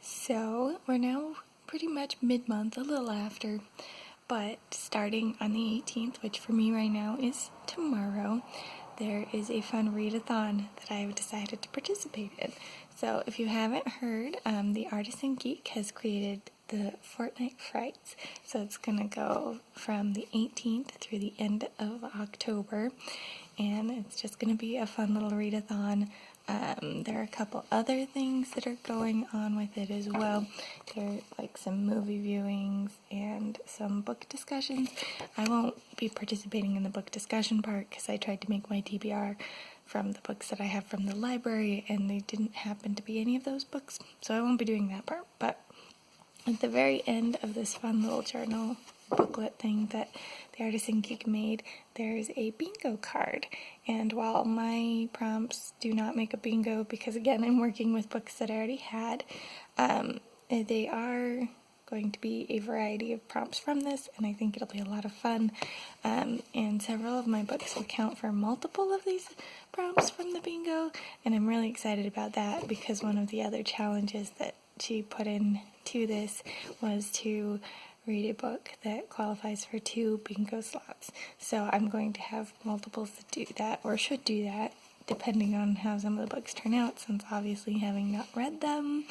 So we're now pretty much mid-month, a little after, but starting on the 18th, which for me right now is tomorrow, there is a fun readathon that I have decided to participate in. So if you haven't heard, the Artisan Geek has created the Fornight Frights. So it's going to go from the 18th through the end of October, and it's just going to be a fun little readathon. There are a couple other things that are going on with it as well. There are like some movie viewings and some book discussions. I won't be participating in the book discussion part because I tried to make my TBR from the books that I have from the library, and they didn't happen to be any of those books, so I won't be doing that part. But at the very end of this fun little journal booklet thing that the Artisan Geek made, there's a bingo card. And while my prompts do not make a bingo, because again I'm working with books that I already had, they are going to be a variety of prompts from this, and I think it'll be a lot of fun. And several of my books will count for multiple of these prompts from the bingo, and I'm really excited about that because one of the other challenges that she put into this was to read a book that qualifies for 2 bingo slots. So I'm going to have multiples that do that, or should do that, depending on how some of the books turn out, since obviously having not read them,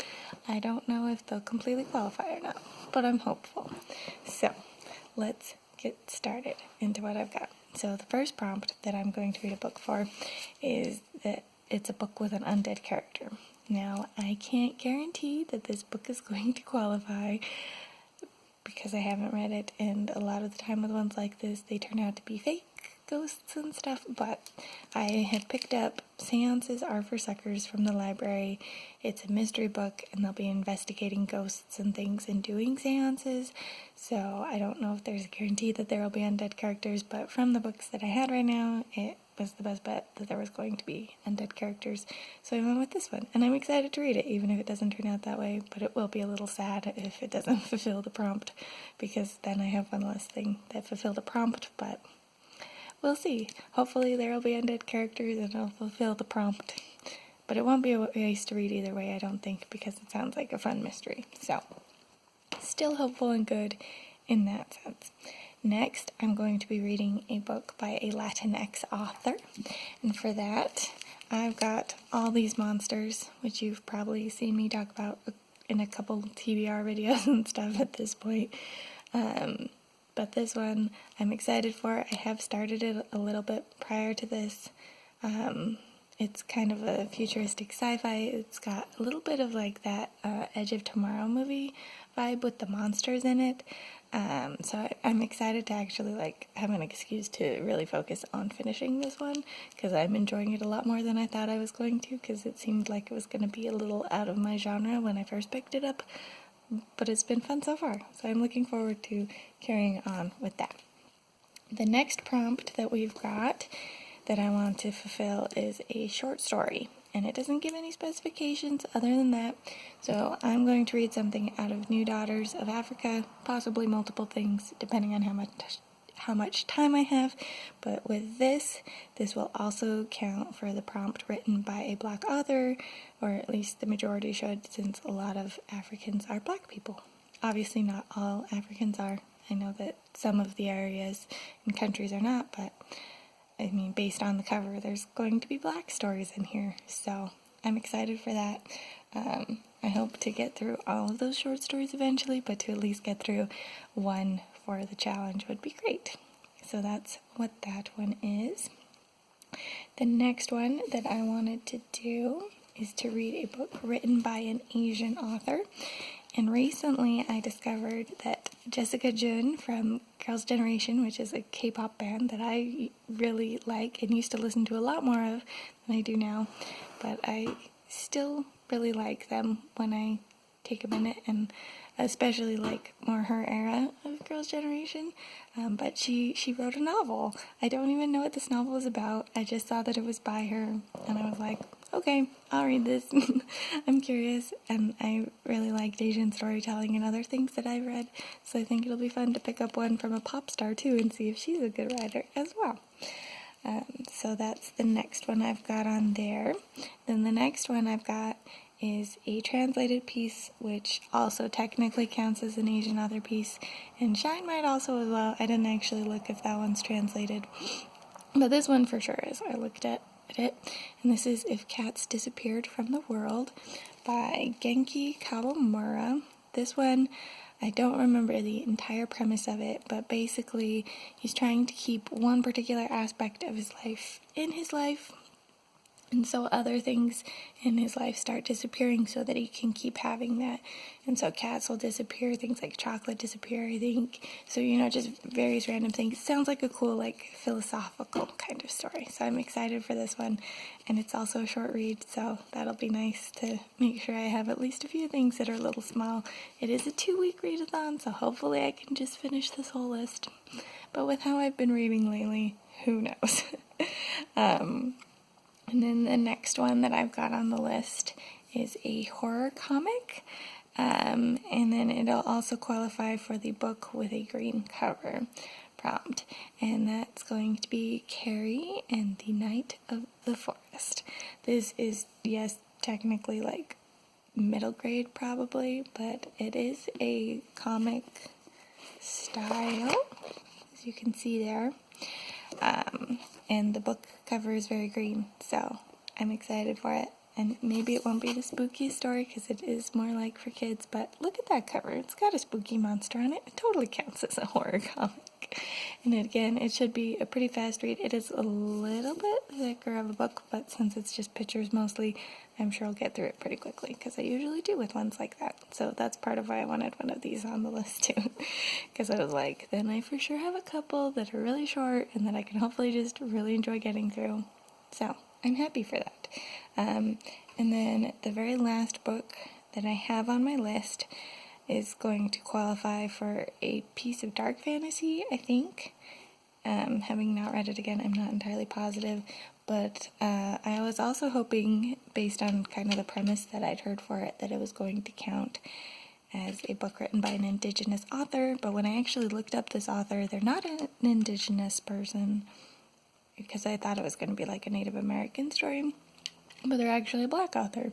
I don't know if they'll completely qualify or not, but I'm hopeful. So let's get started into what I've got. So the first prompt that I'm going to read a book for is that it's a book with an undead character. Now, I can't guarantee that this book is going to qualify because I haven't read it, and a lot of the time with ones like this, they turn out to be fake ghosts and stuff, but I have picked up Seances Are for Suckers from the library. It's a mystery book, and they'll be investigating ghosts and things and doing seances, so I don't know if there's a guarantee that there will be undead characters, but from the books that I had right now, it was the best bet that there was going to be undead characters, so I went with this one, and I'm excited to read it, even if it doesn't turn out that way, but it will be a little sad if it doesn't fulfill the prompt, because then I have one less thing that fulfilled the prompt, but we'll see. Hopefully there will be undead characters and it'll fulfill the prompt, but it won't be a waste to read either way, I don't think, because it sounds like a fun mystery, so still hopeful and good in that sense. Next, I'm going to be reading a book by a Latinx author, and for that, I've got All These Monsters, which you've probably seen me talk about in a couple TBR videos and stuff at this point, but this one I'm excited for. I have started it a little bit prior to this. It's kind of a futuristic sci-fi. It's got a little bit of like that Edge of Tomorrow movie vibe with the monsters in it. So I'm excited to actually like have an excuse to really focus on finishing this one, because I'm enjoying it a lot more than I thought I was going to, because it seemed like it was going to be a little out of my genre when I first picked it up, but it's been fun so far, so I'm looking forward to carrying on with that. The next prompt that we've got that I want to fulfill is a short story, and it doesn't give any specifications other than that, so I'm going to read something out of New Daughters of Africa, possibly multiple things depending on how much time I have, but with this will also count for the prompt written by a Black author, or at least the majority should, since a lot of Africans are Black people. Obviously not all Africans are. I know that some of the areas and countries are not, but I mean, based on the cover, there's going to be Black stories in here, so I'm excited for that. I hope to get through all of those short stories eventually, but to at least get through one for the challenge would be great. So that's what that one is. The next one that I wanted to do is to read a book written by an Asian author. And recently I discovered that Jessica Jun from Girls' Generation, which is a K-pop band that I really like and used to listen to a lot more of than I do now, but I still really like them when I take a minute, and especially like more her era of Girls' Generation, but she wrote a novel. I don't even know what this novel is about. I just saw that it was by her, and I was like, okay, I'll read this. I'm curious, and I really liked Asian storytelling and other things that I've read, so I think it'll be fun to pick up one from a pop star too and see if she's a good writer as well. So that's the next one I've got on there. Then the next one I've got is a translated piece, which also technically counts as an Asian author piece, and Shine might also as well. I didn't actually look if that one's translated, but this one for sure is. I looked at it, and this is If Cats Disappeared from the World by Genki Kawamura. This one, I don't remember the entire premise of it, but basically he's trying to keep one particular aspect of his life in his life, and so other things in his life start disappearing so that he can keep having that. And so cats will disappear, things like chocolate disappear, I think. So, just various random things. Sounds like a cool, philosophical kind of story. So I'm excited for this one. And it's also a short read, so that'll be nice to make sure I have at least a few things that are a little small. It is a 2-week readathon, so hopefully I can just finish this whole list. But with how I've been reading lately, who knows? And then the next one that I've got on the list is a horror comic, and then it'll also qualify for the book with a green cover prompt, and that's going to be Kerry and the Night of the Forest. This is, yes, technically middle grade probably, but it is a comic style, as you can see there. And the book cover is very green, so I'm excited for it. And maybe it won't be the spooky story because it is more for kids, but look at that cover. It's got a spooky monster on it. It totally counts as a horror comic. And again, it should be a pretty fast read. It is a little bit thicker of a book, but since it's just pictures mostly, I'm sure I'll get through it pretty quickly because I usually do with ones like that. So that's part of why I wanted one of these on the list too, because I was like, then I for sure have a couple that are really short and that I can hopefully just really enjoy getting through. So I'm happy for that. And then the very last book that I have on my list is going to qualify for a piece of dark fantasy, I think. Having not read it again, I'm not entirely positive, but I was also hoping, based on kind of the premise that I'd heard for it, that it was going to count as a book written by an Indigenous author, but when I actually looked up this author, they're not an Indigenous person, because I thought it was going to be a Native American story, but they're actually a Black author.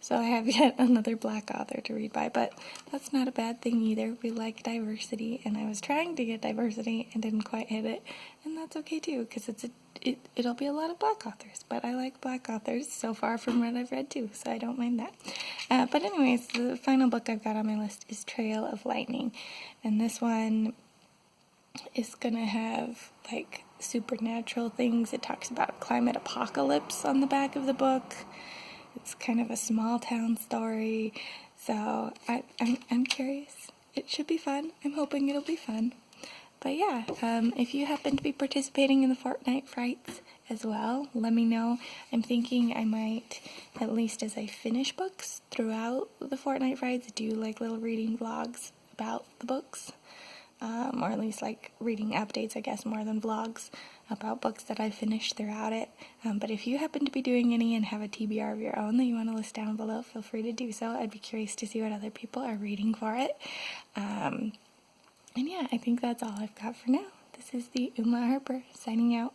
So I have yet another Black author to read by, but that's not a bad thing either. We like diversity, and I was trying to get diversity and didn't quite hit it, and that's okay too, because it'll be a lot of Black authors, but I like Black authors so far from what I've read too, so I don't mind that. But anyways, the final book I've got on my list is Trail of Lightning, and this one is gonna have supernatural things. It talks about a climate apocalypse on the back of the book. It's kind of a small town story, so I'm curious. It should be fun. I'm hoping it'll be fun. But yeah, if you happen to be participating in the Fornight Frights as well, let me know. I'm thinking I might, at least as I finish books throughout the Fornight Frights, do little reading vlogs about the books. Or at least reading updates, I guess, more than vlogs about books that I finished throughout it. But if you happen to be doing any and have a TBR of your own that you want to list down below, feel free to do so. I'd be curious to see what other people are reading for it. And yeah, I think that's all I've got for now. This is the Uma Harper signing out.